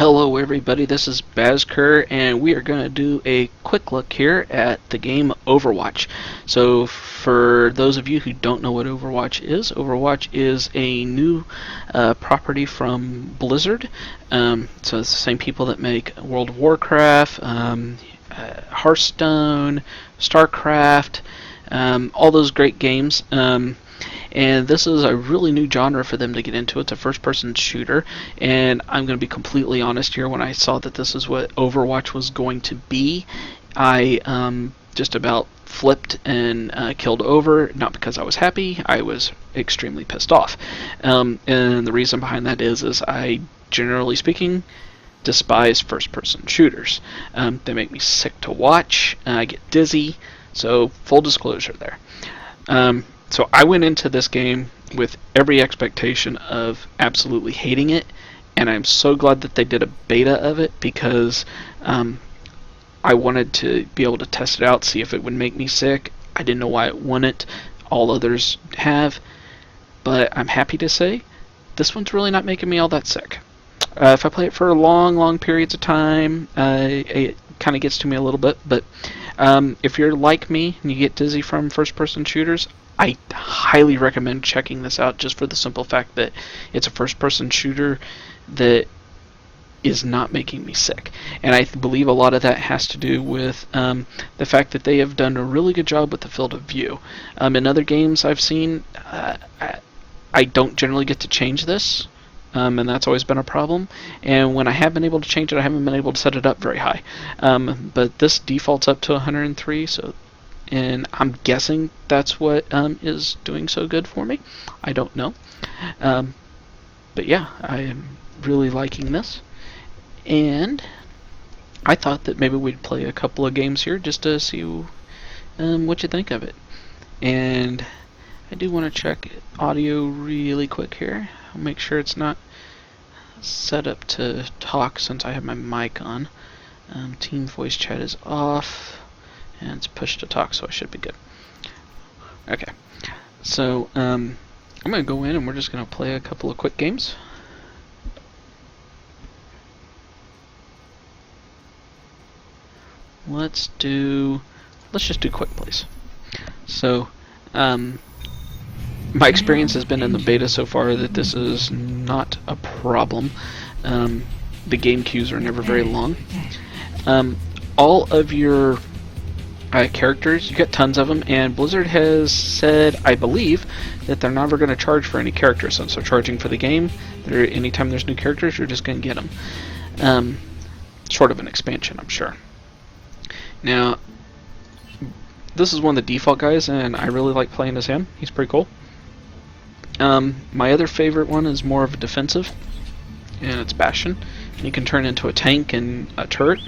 Hello everybody, this is Bazker, and we are going to do a quick look here at the game Overwatch. So for those of you who don't know what Overwatch is a new property from Blizzard. So it's the same people that make World of Warcraft, Hearthstone, StarCraft, all those great games. And this is a really new genre for them to get into. It's a first-person shooter, and I'm going to be completely honest here. When I saw that this is what Overwatch was going to be, I just about flipped and killed over. Not because I was happy, I was extremely pissed off. And the reason behind that is I, generally speaking, despise first-person shooters. They make me sick to watch, I get dizzy, so full disclosure there. So I went into this game with every expectation of absolutely hating it, and I'm so glad that they did a beta of it because I wanted to be able to test it out, see if it would make me sick. I didn't know why it wouldn't. All others have, but I'm happy to say this one's really not making me all that sick. If I play it for long periods of time, it kind of gets to me a little bit, but if you're like me and you get dizzy from first-person shooters, I highly recommend checking this out just for the simple fact that it's a first-person shooter that is not making me sick. And I believe a lot of that has to do with the fact that they have done a really good job with the field of view. In other games I've seen, I don't generally get to change this, and that's always been a problem. And when I have been able to change it, I haven't been able to set it up very high. But this defaults up to 103, and I'm guessing that's what is doing so good for me. I don't know. But yeah, I am really liking this. And I thought that maybe we'd play a couple of games here just to see what you think of it. And I do want to check audio really quick here. I'll make sure it's not set up to talk since I have my mic on. Team voice chat is off. And it's pushed to talk, so I should be good. Okay, so I'm going to go in and we're just going to play a couple of quick games. Let's just do quick plays. So my experience has been in the beta so far that this is not a problem. The game queues are never very long. All of your characters, you get tons of them, and Blizzard has said, I believe, that they're never going to charge for any characters. Since they're charging for the game, anytime there's new characters, you're just going to get them. Sort of an expansion, I'm sure. Now, this is one of the default guys, and I really like playing as him. He's pretty cool. My other favorite one is more of a defensive, and it's Bastion. And you can turn into a tank and a turret,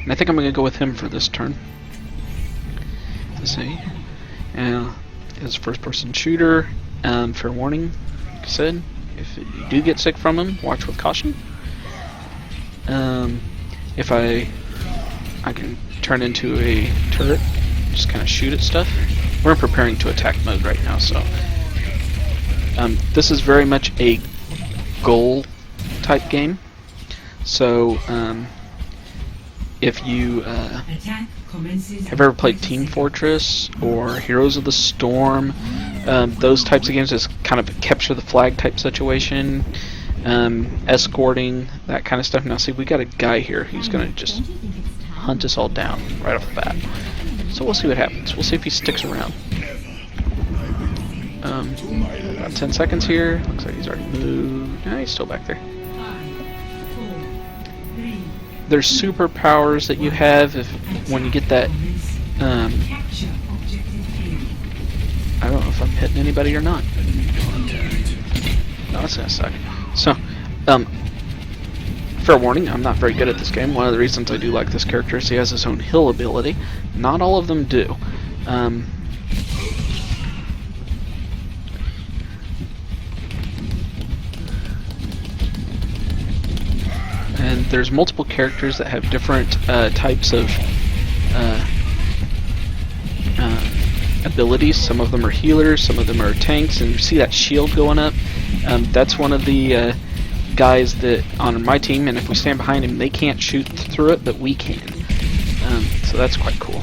and I think I'm going to go with him for this turn. See, his first-person shooter. Fair warning, like I said, if you do get sick from him, watch with caution. If I can turn into a turret, just kind of shoot at stuff. We're in preparing to attack mode right now, so this is very much a goal type game. So if you have ever played Team Fortress or Heroes of the Storm, those types of games is kind of a capture the flag type situation, escorting, that kind of stuff. Now see, we got a guy here who's going to just hunt us all down right off the bat. So we'll see what happens. We'll see if he sticks around. About 10 seconds here. Looks like he's already moved. No, he's still back there. There's superpowers that you have when you get that. I don't know if I'm hitting anybody or not. No, that's gonna suck. So, fair warning, I'm not very good at this game. One of the reasons I do like this character is he has his own heal ability. Not all of them do. And there's multiple characters that have different types of abilities. Some of them are healers, some of them are tanks, and you see that shield going up. That's one of the guys that on my team, and if we stand behind him, they can't shoot through it, but we can. So that's quite cool.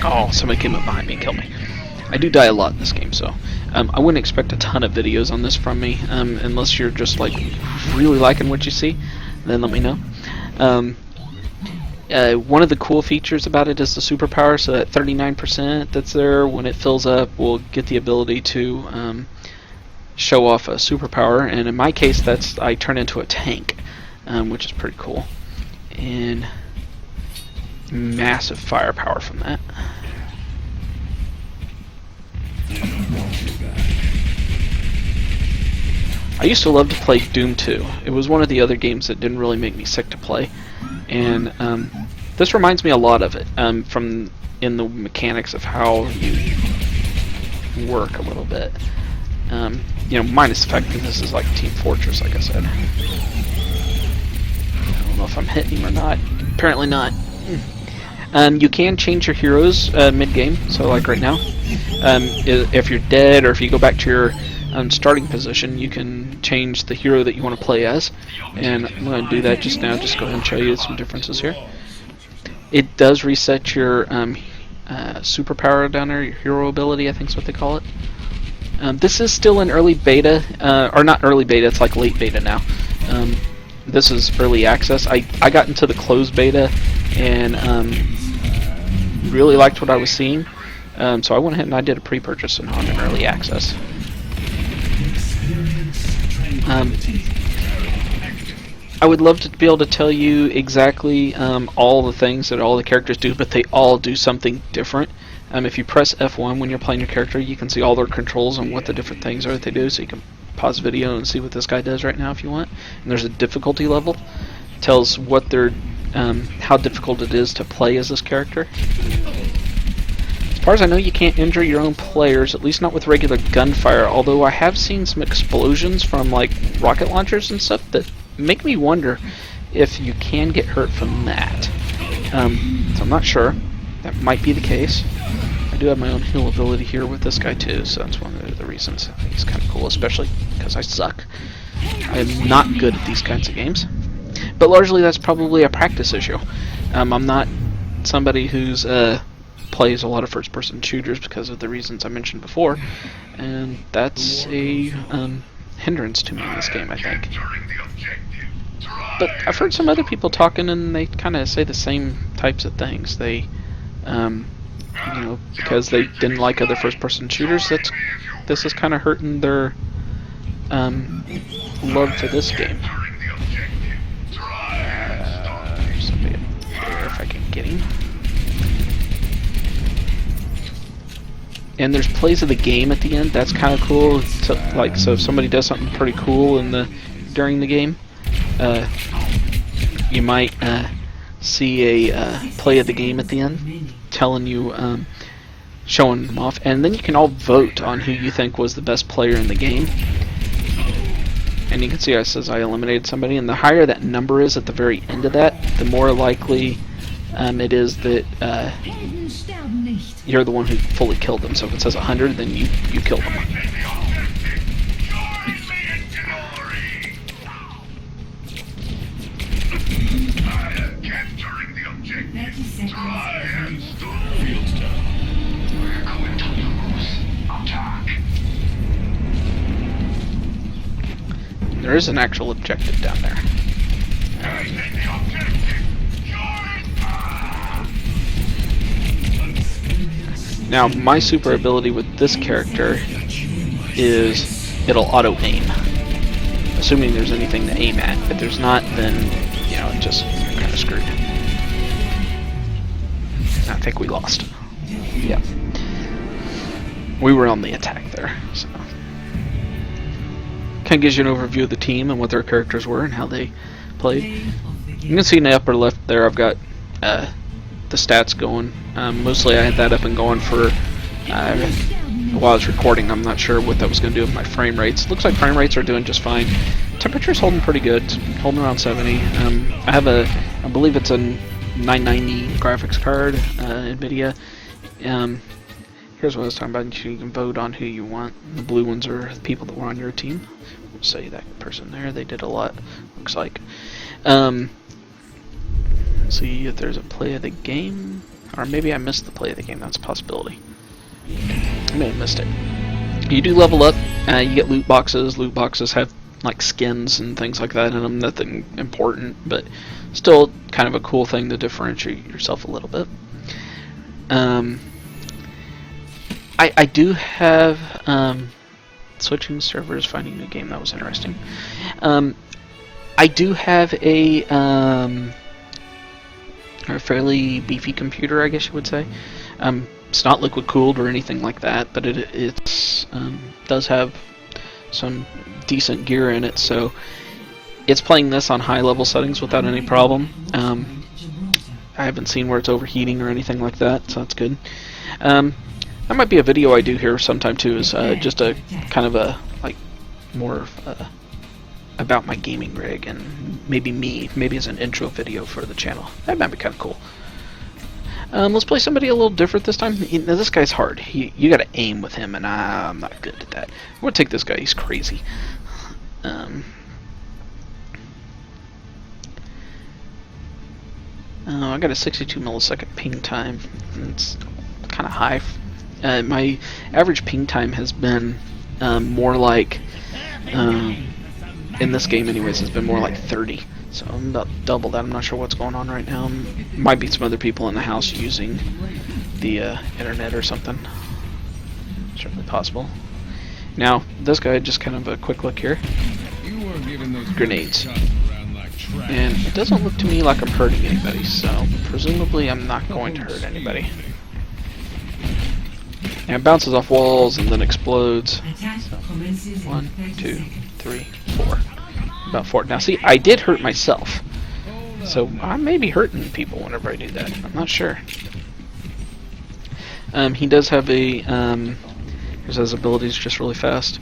Oh, somebody came up behind me and killed me. I do die a lot in this game, so I wouldn't expect a ton of videos on this from me, unless you're just like really liking what you see. Then let me know. One of the cool features about it is the superpower, so that 39% that's there, when it fills up, we'll get the ability to show off a superpower, and in my case that's I turn into a tank, which is pretty cool. And massive firepower from that. I used to love to play Doom 2. It was one of the other games that didn't really make me sick to play, and this reminds me a lot of it, from in the mechanics of how you work a little bit. You know, minus the fact that this is like Team Fortress, like I said. I don't know if I'm hitting him or not. Apparently not. You can change your heroes mid-game, so like right now, if you're dead or if you go back to your starting position, you can change the hero that you want to play as, and I'm going to do that just now. Just go ahead and show you some differences here. It does reset your superpower down there, your hero ability, I think is what they call it. This is still in early beta, or not early beta, it's like late beta now. This is early access. I got into the closed beta and really liked what I was seeing, so I went ahead and I did a pre-purchase on an early access. I would love to be able to tell you exactly all the things that all the characters do, but they all do something different. If you press F1 when you're playing your character, you can see all their controls and what the different things are that they do, so you can pause the video and see what this guy does right now if you want. And there's a difficulty level. It tells what they're, how difficult it is to play as this character. As far as I know, you can't injure your own players, at least not with regular gunfire, although I have seen some explosions from like rocket launchers and stuff that make me wonder if you can get hurt from that. So I'm not sure. That might be the case. I do have my own heal ability here with this guy too, so that's one of the reasons I think he's kind of cool, especially because I suck. I am not good at these kinds of games. But largely that's probably a practice issue. I'm not somebody who's plays a lot of first-person shooters because of the reasons I mentioned before, and that's a hindrance to me in this game, I think. But I've heard some other people talking, and they kind of say the same types of things. They, you know, because they didn't like other first-person shooters, this is kind of hurting their love for this game. Somebody up there, if I can get him. And there's plays of the game at the end. That's kind of cool. So, like, so if somebody does something pretty cool during the game, you might see a play of the game at the end, telling you, showing them off, and then you can all vote on who you think was the best player in the game. And you can see it says I eliminated somebody, and the higher that number is at the very end of that, the more likely it is that you're the one who fully killed them. So if it says 100, then you killed them. There is an actual objective down there. Now, my super ability with this character is it'll auto-aim, assuming there's anything to aim at. If there's not, then, you know, it just kind of screwed. I think we lost. Yeah. We were on the attack there, so. Kind of gives you an overview of the team and what their characters were and how they played. You can see in the upper left there I've got the stats going. Mostly I had that up and going for while I was recording. I'm not sure what that was going to do with my frame rates. Looks like frame rates are doing just fine. Temperature's holding pretty good, holding around 70. I have I believe it's a 990 graphics card, NVIDIA. Here's what I was talking about. You can vote on who you want. The blue ones are the people that were on your team. say that person there. They did a lot, looks like. See if there's a play of the game. Or maybe I missed the play of the game. That's a possibility. I may have missed it. You do level up. You get loot boxes. Loot boxes have like skins and things like that in them. Nothing important, but still kind of a cool thing to differentiate yourself a little bit. I do have switching servers, finding a new game. That was interesting. I do have a fairly beefy computer, I guess you would say. It's not liquid cooled or anything like that, but it does have some decent gear in it, so it's playing this on high level settings without any problem. I haven't seen where it's overheating or anything like that, so that's good. That might be a video I do here sometime too, is just a kind of a like more about my gaming rig and maybe as an intro video for the channel. That might be kind of cool. Let's play somebody a little different this time. Now, this guy's hard. You gotta aim with him, and I'm not good at that. I'm gonna take this guy. He's crazy. I got a 62 millisecond ping time. It's kind of high. My average ping time has been more like, in this game anyways, has been more like 30. So I'm about double that. I'm not sure what's going on right now. Might be some other people in the house using the internet or something. Certainly possible. Now, this guy, just kind of a quick look here. Grenades. And it doesn't look to me like I'm hurting anybody, so presumably I'm not going to hurt anybody. And it bounces off walls and then explodes. So, 1, 2, 3, 4. About 4. Now see, I did hurt myself. So I may be hurting people whenever I do that. I'm not sure. He does have a... here's his abilities just really fast.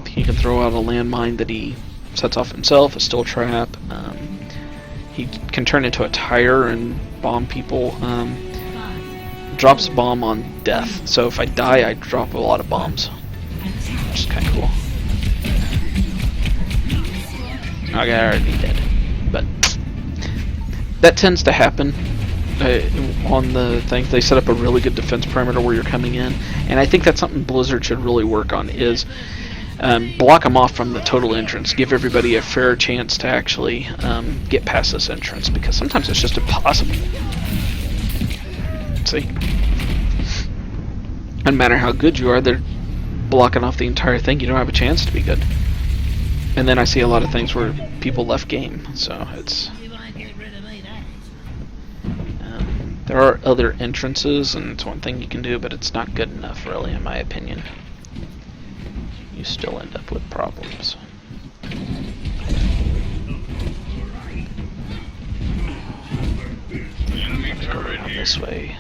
He can throw out a landmine that he sets off himself, a steel trap. He can turn into a tire and bomb people. Drops a bomb on death. So if I die, I drop a lot of bombs. Which is kind of cool. Okay, I already did. But that tends to happen on the thing. They set up a really good defense perimeter where you're coming in. And I think that's something Blizzard should really work on, is block them off from the total entrance. Give everybody a fair chance to actually get past this entrance, because sometimes it's just impossible. See? No matter how good you are, they're blocking off the entire thing. You don't have a chance to be good. And then I see a lot of things where people left game, so it's... there are other entrances, and it's one thing you can do, but it's not good enough, really, in my opinion. You still end up with problems. Let's go around this way.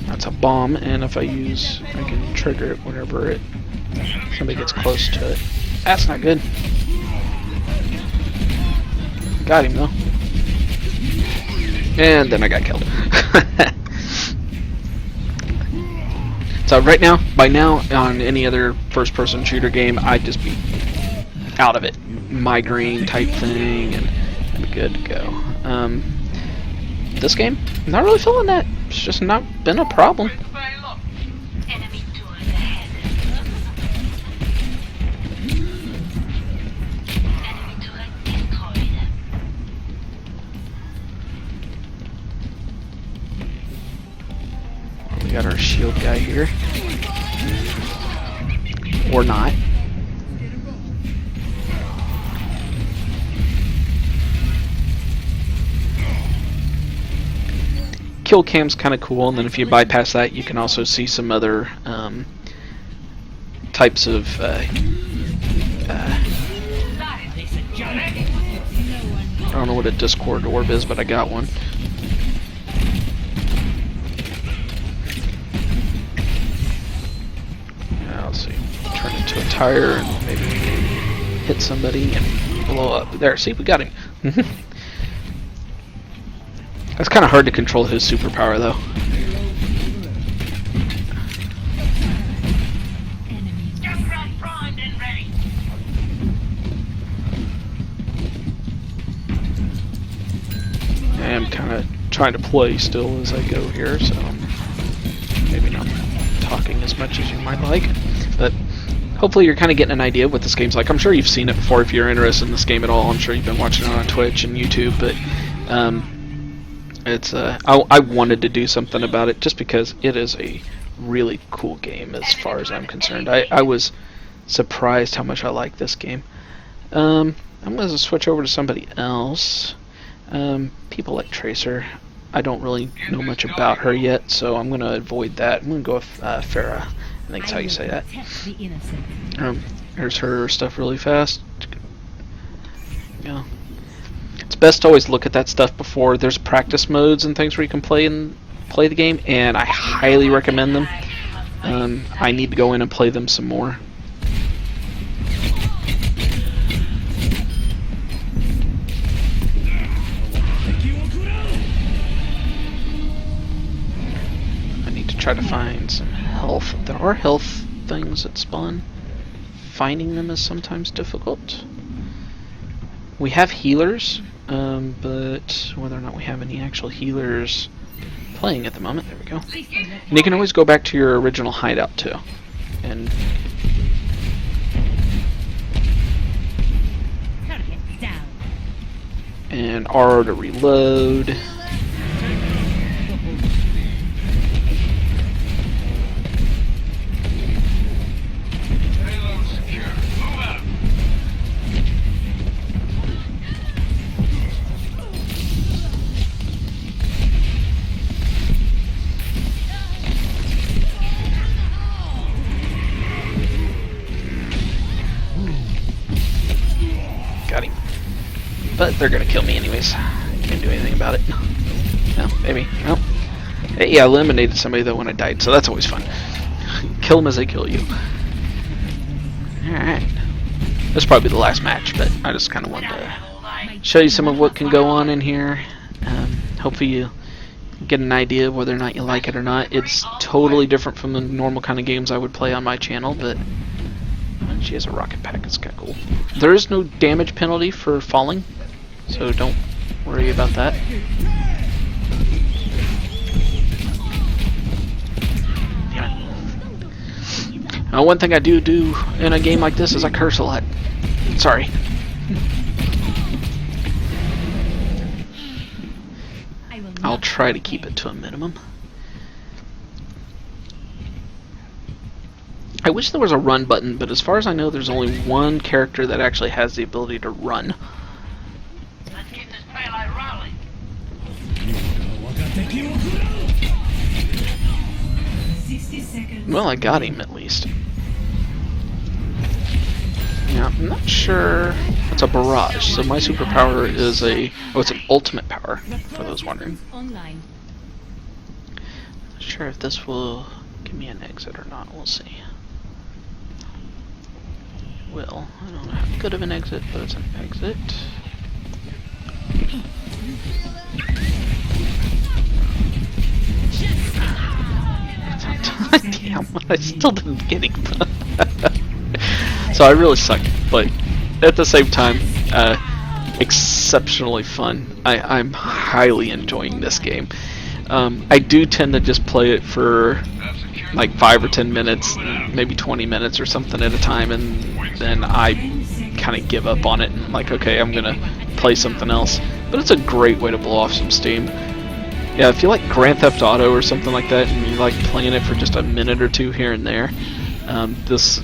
That's a bomb, and if I can trigger it whenever somebody gets close to it. That's not good. Got him though. And then I got killed. So right now, by now, on any other first-person shooter game, I'd just be out of it. Migraine type thing, and I'm good to go. This game, not really feeling that. It's just not been a problem. We got our shield guy here. Or not. Kill cam's kind of cool, and then if you bypass that, you can also see some other types of I don't know what a Discord orb is, but I got one. into a tire and maybe hit somebody and blow up. There, see, we got him. That's kind of hard to control his superpower, though. I'm kind of trying to play still as I go here, so maybe not talking as much as you might like, but hopefully you're kind of getting an idea of what this game's like. I'm sure you've seen it before if you're interested in this game at all. I'm sure you've been watching it on Twitch and YouTube, but it's I wanted to do something about it just because it is a really cool game as far as I'm concerned. I was surprised how much I like this game. I'm going to switch over to somebody else. People like Tracer. I don't really know much about her yet, so I'm going to avoid that. I'm going to go with Farah. I think that's how you say that. Here's her stuff really fast. Yeah. It's best to always look at that stuff before. There's practice modes and things where you can play the game, and I highly recommend them. I need to go in and play them some more. Try to find some health. There are health things that spawn. Finding them is sometimes difficult. We have healers, but whether or not we have any actual healers playing at the moment, there we go. And you can always go back to your original hideout too. And R to reload. Got him. But they're gonna kill me anyways. Can't do anything about it. No, maybe. No. Hey, yeah, I eliminated somebody though when I died, so that's always fun. Kill them as they kill you. Alright. This will probably be the last match, but I just kind of wanted to show you some of what can go on in here. Hopefully you get an idea of whether or not you like it or not. It's totally different from the normal kind of games I would play on my channel, but she has a rocket pack. It's kind of cool. There is no damage penalty for falling, so don't worry about that. Now, one thing I do in a game like this is I curse a lot. Sorry. I'll try to keep it to a minimum. I wish there was a run button, but as far as I know, there's only one character that actually has the ability to run. Let's keep this payload rolling. Well, I got him at least. Yeah, I'm not sure. It's a barrage, so my superpower is it's an ultimate power, for those wondering. Not sure if this will give me an exit or not. We'll see. Well, I don't know how good of an exit, but it's an exit. Damn, I still didn't get him. So I really suck, but at the same time, exceptionally fun. I'm highly enjoying this game. I do tend to just play it for like 5 or 10 minutes, maybe 20 minutes or something at a time, and then I kind of give up on it and like, okay, I'm gonna play something else. But it's a great way to blow off some steam. Yeah, if you like Grand Theft Auto or something like that, and you like playing it for just a minute or two here and there, this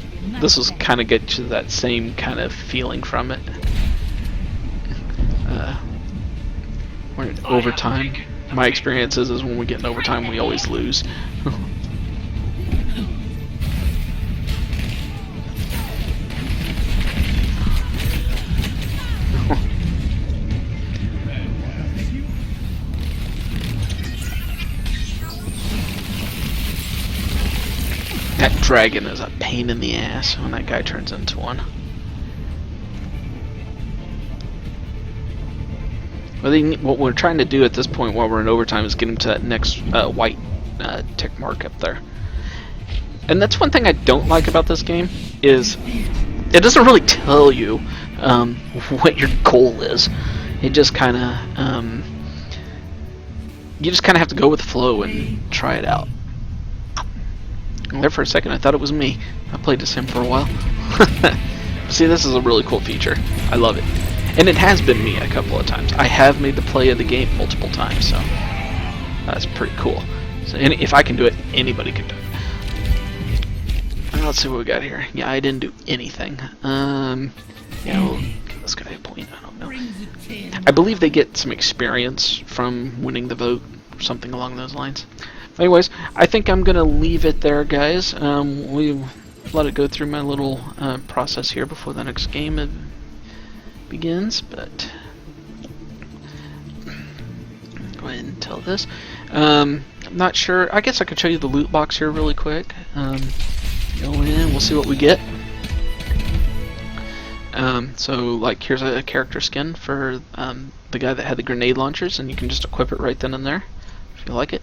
will kind of get you that same kind of feeling from it. We're in overtime. My experience is when we get in overtime, we always lose. That dragon is a pain in the ass when that guy turns into one. What we're trying to do at this point while we're in overtime is get him to that next white tick mark up there. And that's one thing I don't like about this game, is it doesn't really tell you what your goal is. It just kind of you just kind of have to go with the flow and try it out. There for a second, I thought it was me. I played this him for a while. See, this is a really cool feature. I love it. And it has been me a couple of times. I have made the play of the game multiple times, so that's pretty cool. So if I can do it, anybody can do it. Let's see what we got here. Yeah, I didn't do anything. Yeah, we'll give this guy a point. I don't know. I believe they get some experience from winning the vote, or something along those lines. Anyways, I think I'm gonna leave it there, guys. We let it go through my little process here before the next game begins, but go ahead and tell this. I'm not sure. I guess I could show you the loot box here really quick. Go in, we'll see what we get. So, like, here's a character skin for the guy that had the grenade launchers, and you can just equip it right then and there if you like it.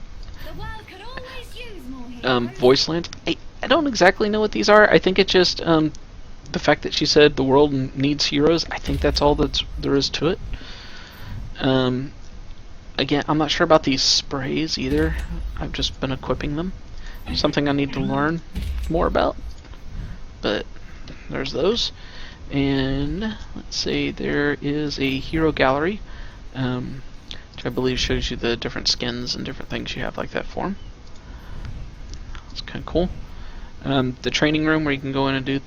Voice lines. I don't exactly know what these are. I think it's just the fact that she said the world needs heroes. I think that's all there is to it. Again, I'm not sure about these sprays either. I've just been equipping them. Something I need to learn more about. But there's those. And let's see, there is a hero gallery, which I believe shows you the different skins and different things you have like that for them. It's kind of cool. The training room where you can go in and do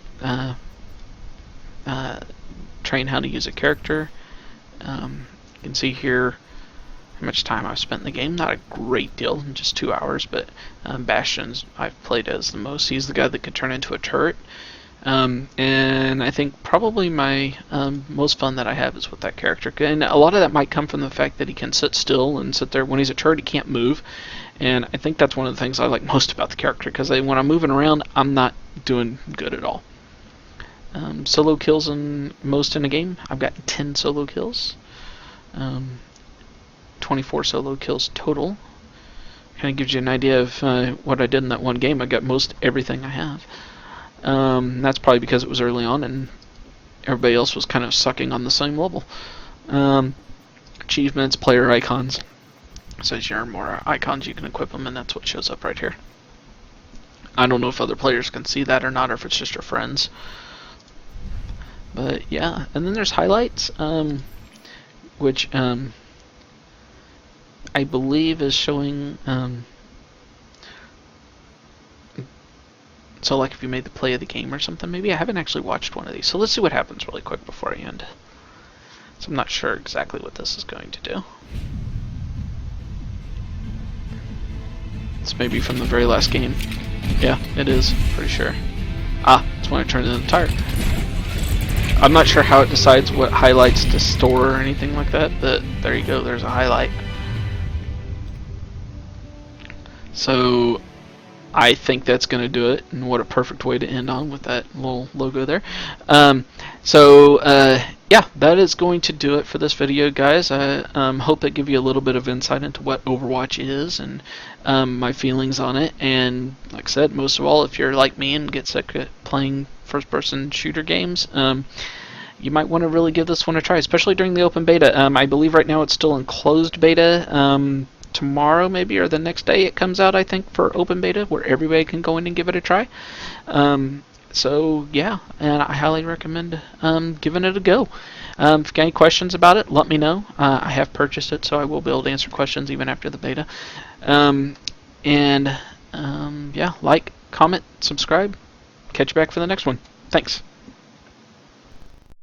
train how to use a character. You can see here how much time I've spent in the game. Not a great deal, just 2 hours, but Bastion's I've played as the most. He's the guy that could turn into a turret. And I think probably my most fun that I have is with that character. And a lot of that might come from the fact that he can sit still and sit there. When he's a turret, he can't move. And I think that's one of the things I like most about the character, because when I'm moving around, I'm not doing good at all. Solo kills in a game. I've got 10 solo kills. 24 solo kills total. Kind of gives you an idea of what I did in that one game. I got most everything I have. That's probably because it was early on and everybody else was kind of sucking on the same level. Achievements, player icons. So as you earn more icons, you can equip them, and that's what shows up right here. I don't know if other players can see that or not, or if it's just your friends. But yeah, and then there's highlights, which I believe is showing. So like if you made the play of the game or something, maybe. I haven't actually watched one of these, so let's see what happens really quick before I end. So I'm not sure exactly what this is going to do. It's maybe from the very last game. Yeah, it is, pretty sure. Ah, it's when I turn in the tire. I'm not sure how it decides what highlights to store or anything like that, but there you go, there's a highlight. So I think that's going to do it, and what a perfect way to end on with that little logo there. Yeah, that is going to do it for this video, guys. I hope that give you a little bit of insight into what Overwatch is and my feelings on it. And like I said, most of all, if you're like me and get sick at playing first-person shooter games, you might want to really give this one a try, especially during the open beta. I believe right now it's still in closed beta. Tomorrow maybe, or the next day it comes out, I think, for open beta, where everybody can go in and give it a try. So yeah, and I highly recommend giving it a go. If you got any questions about it, let me know. I have purchased it, so I will be able to answer questions even after the beta. Yeah, like, comment, subscribe. Catch you back for the next one. Thanks.